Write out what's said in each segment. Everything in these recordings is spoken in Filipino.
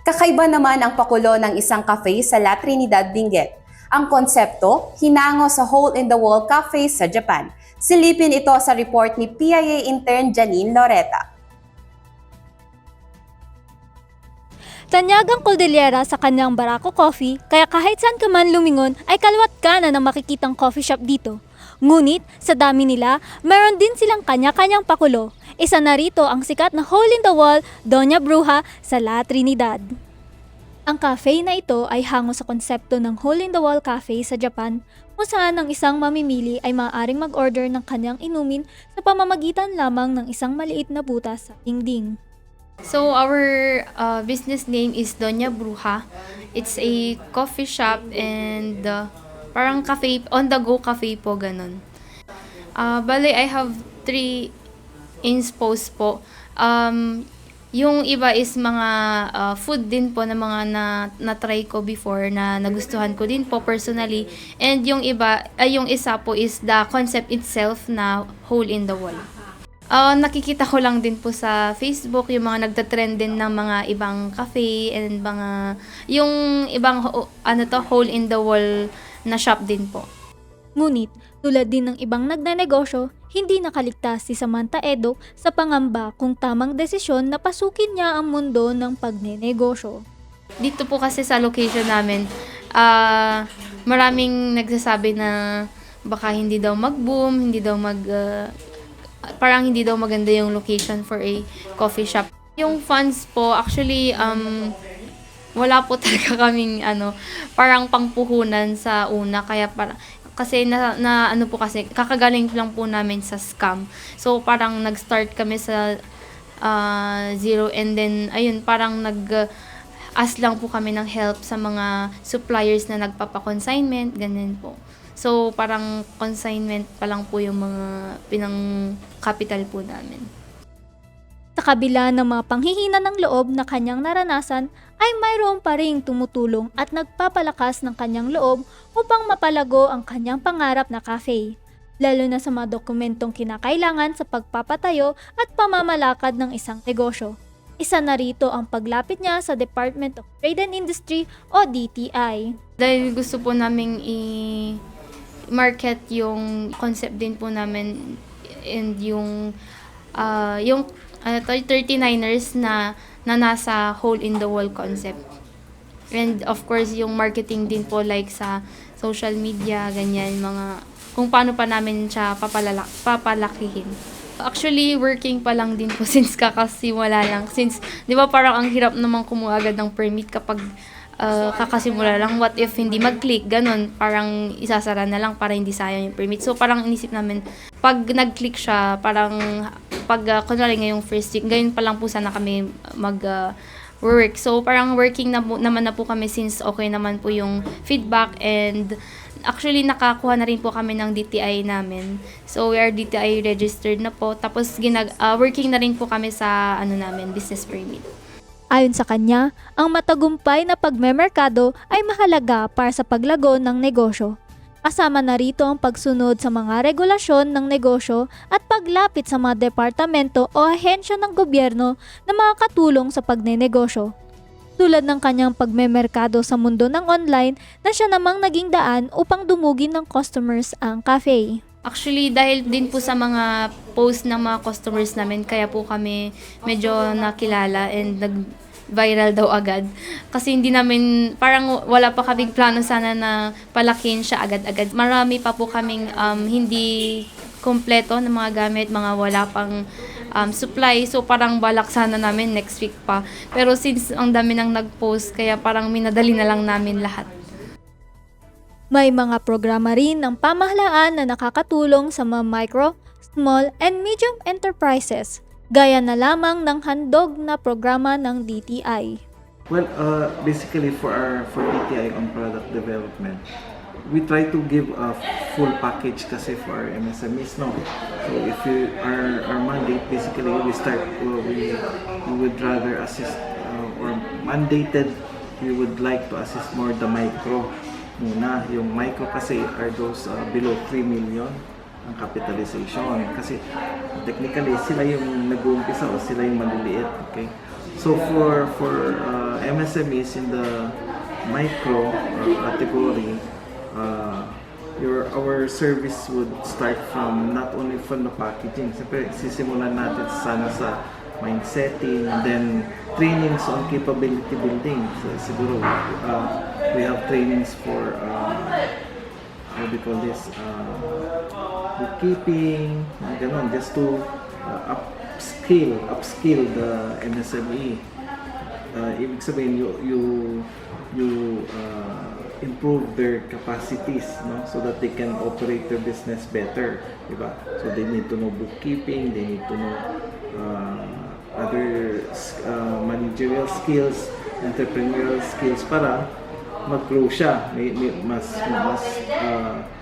Kakaiba naman ang pakulo ng isang cafe sa La Trinidad, Benguet. Ang konsepto, hinango sa hole-in-the-wall cafe sa Japan. Silipin ito sa report ni PIA intern Janine Loreta. Tanyag ang Cordillera sa kanyang Barako Coffee, kaya kahit saan ka man lumingon ay kalwat ka na ng makikitang coffee shop dito. Ngunit sa dami nila, mayroon din silang kanya-kanyang pakulo. Isa na rito ang sikat na hole-in-the-wall Doña Bruja sa La Trinidad. Ang cafe na ito ay hango sa konsepto ng hole-in-the-wall cafe sa Japan, kung saan ang isang mamimili ay maaaring mag-order ng kanyang inumin sa pamamagitan lamang ng isang maliit na butas sa dingding. So our business name is Doña Bruja. It's a coffee shop and parang cafe, on-the-go cafe po, ganun. Bale, I have 3 inspo po. Yung iba is mga food din po na mga na-try ko before na nagustuhan ko din po personally. And yung iba, yung isa po is the concept itself na hole in the wall. Nakikita ko lang din po sa Facebook yung mga nagtatrend din ng mga ibang cafe and mga yung ibang hole in the wall na shop din po. Ngunit, tulad din ng ibang nagnenegosyo, hindi nakaligtas si Samantha Edo sa pangamba kung tamang desisyon na pasukin niya ang mundo ng pagnenegosyo. Dito po kasi sa location namin, maraming nagsasabi na baka hindi daw mag-boom, parang hindi daw maganda yung location for a coffee shop. Yung funds po, actually, wala po talaga kaming parang pangpuhunan sa una. Kasi kakagaling lang po namin sa scam. So, parang nag-start kami sa zero and then, ayun, parang ask lang po kami ng help sa mga suppliers na nagpapa-consignment, ganyan po. So, parang consignment pa lang po yung mga pinang-capital po namin. Sa kabila ng mga panghihina ng loob na kanyang naranasan, ay mayroon pa ring tumutulong at nagpapalakas ng kanyang loob upang mapalago ang kanyang pangarap na cafe. Lalo na sa mga dokumentong kinakailangan sa pagpapatayo at pamamalakad ng isang negosyo. Isa na rito ang paglapit niya sa Department of Trade and Industry o DTI. Dahil gusto po naming i-market yung concept din po namin and yung 39ers na nasa hole-in-the-wall concept. And of course, yung marketing din po like sa social media, ganyan, mga kung paano pa namin siya papalakihin. Actually, working pa lang din po since kakasimula lang. Since, di ba parang ang hirap naman kumuha agad ng permit kapag kakasimula lang. What if hindi mag-click? Ganon, parang isasara na lang para hindi sayang yung permit. So, parang inisip namin, pag nag-click siya, parang kunwari ngayong first week, gayon pa lang po sana kami work. So, parang working naman na po kami since okay naman po yung feedback and actually nakakuha na rin po kami ng DTI namin. So, we are DTI registered na po. Tapos, working na rin po kami sa business permit. Ayon sa kanya, ang matagumpay na pagmemerkado ay mahalaga para sa paglago ng negosyo. Kasama na rito ang pagsunod sa mga regulasyon ng negosyo at paglapit sa mga departamento o ahensya ng gobyerno na makakatulong sa pagnenegosyo. Tulad ng kanyang pagmemerkado sa mundo ng online na siya namang naging daan upang dumugin ng customers ang cafe. Actually, dahil din po sa mga post ng mga customers namin, kaya po kami medyo nakilala and nag-viral daw agad. Kasi hindi namin, parang wala pa kaming plano sana na palakin siya agad-agad. Marami pa po kaming hindi kompleto ng mga gamit, mga wala pang supply. So parang balak sana namin next week pa. Pero since ang dami nang nag-post, kaya parang minadali na lang namin lahat. May mga programa rin ng pamahalaan na nakakatulong sa mga micro, small, and medium enterprises, gaya na lamang ng handog na programa ng DTI. Well, basically for DTI on product development, we try to give a full package kasi for our MSMEs, no? So if our mandate, basically we would rather assist or mandated, we would like to assist more the micro muna. Yung micro kasi are those below 3 million ang capitalization. Kasi technically, sila yung nag-uumpisa o sila yung maliliit. Okay? So for MSMEs in the micro category, our service would start from not only from the packaging. Siyempre, sisimulan natin sana sa mindsetting, then trainings on capability building. So, siguro, we have trainings for, how do you call this, bookkeeping, ganon, just to upskill the MSME. Ibig sabihin, you improve their capacities, no, so that they can operate their business better, diba? So they need to know bookkeeping, they need to know other managerial skills, entrepreneurial skills para mag-grow siya, mas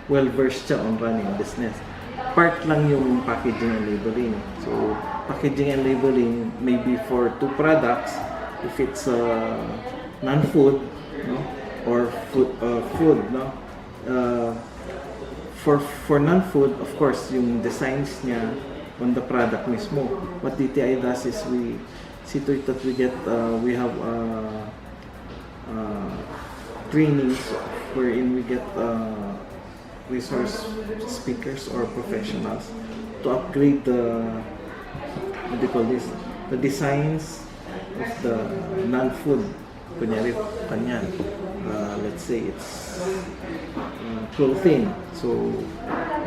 well-versed siya on running business. Part lang yung packaging and labeling. So packaging and labeling may be for two products if it's non-food, no, or food, no. For non-food, of course, yung designs niya on the product mismo. What DTI does is we see to it that we have trainings wherein we get resource speakers or professionals to upgrade what do you call this, the designs of the non-food. Kunyari, kanyan. Let's say it's clothing. So,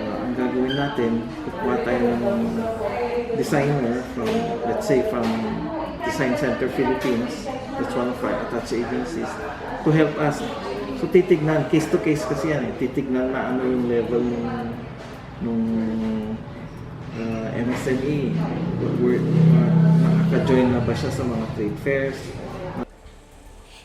ang gagawin natin, kukuha tayo ng designer from, let's say, from Design Center Philippines, that's one of our attached agencies, to help us. So, titignan, case to case kasi yan, titignan na ano yung level nung MSME, nakaka-join na ba siya sa mga trade fairs.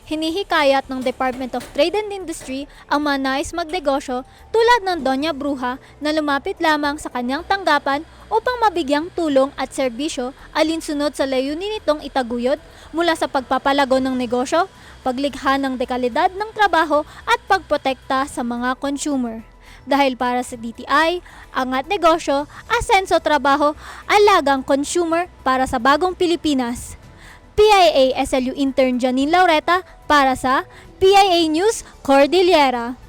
Hinihikayat ng Department of Trade and Industry ang mga nais magnegosyo tulad ng Doña Bruja na lumapit lamang sa kanyang tanggapan upang mabigyang tulong at serbisyo alinsunod sa layunin nitong itaguyod mula sa pagpapalago ng negosyo, paglikha ng dekalidad ng trabaho at pagprotekta sa mga consumer. Dahil para sa DTI, angat negosyo, asenso trabaho, alagang consumer para sa bagong Pilipinas. PIA SLU intern Janine Laureta para sa PIA News Cordillera.